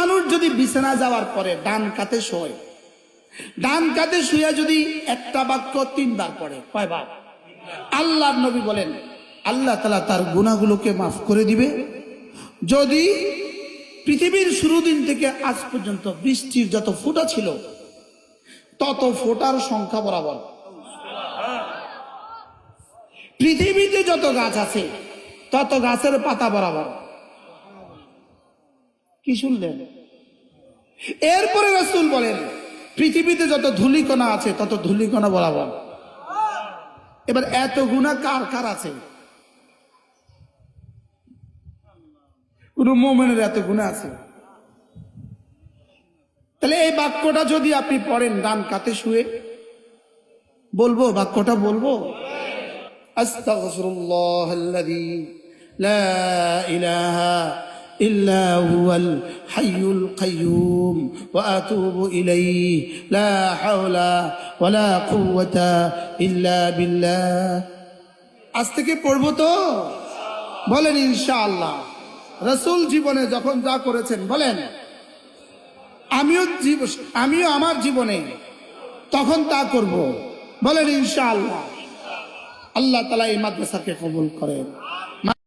মানুষ যদি বিছানা যাওয়ার পরে ডান কাতে শোয়, ডান কাতে শুয়ে যদি একটা বাক্য 3 বার পড়ে, কয়বার? আল্লাহর নবী বলেন আল্লাহ তাআলা তার গুনাহগুলোকে মাফ করে দিবে। যদি পৃথিবীর শুরু দিন থেকে আজ পর্যন্ত বৃষ্টির যত ফোঁটা ছিল তত ফোঁটার সংখ্যা বরাবর, পৃথিবীতে যত গাছ আছে তত গাছের পাতা বরাবর। কি শুনলেন? এরপরে রাসূল বলেন পৃথিবীতে যত ধূলিকণা আছে তত ধূলিকণা বরাবর। এবার এত গুনাহ কার কার আছে? কোন মুমিনের এত গুনাহ আছে? তাহলে এই বাক্যটা যদি আপনি পড়েন ডান কাতে শুয়ে, বলবো বাক্যটা বলবো, আস্তাগফিরুল্লাহাল্লাযী লা ইলাহা ইল্লা হুয়াল হাইয়ুল কাইয়্যুম ওয়া আতুবু ইলাইহি লা হাওলা ওয়ালা কুওয়াতা ইল্লা বিল্লাহ। আজ থেকে পড়বো তো? বলেন ইনশাআল্লাহ। রাসূল জীবনে যখন যা করেছেন বলেন, আমিও আমার জীবনে তখন তা করব। বলেন ইনশাআল্লাহ। আল্লাহ তাআলা এই মাদ্রাসাকে কবুল করেন।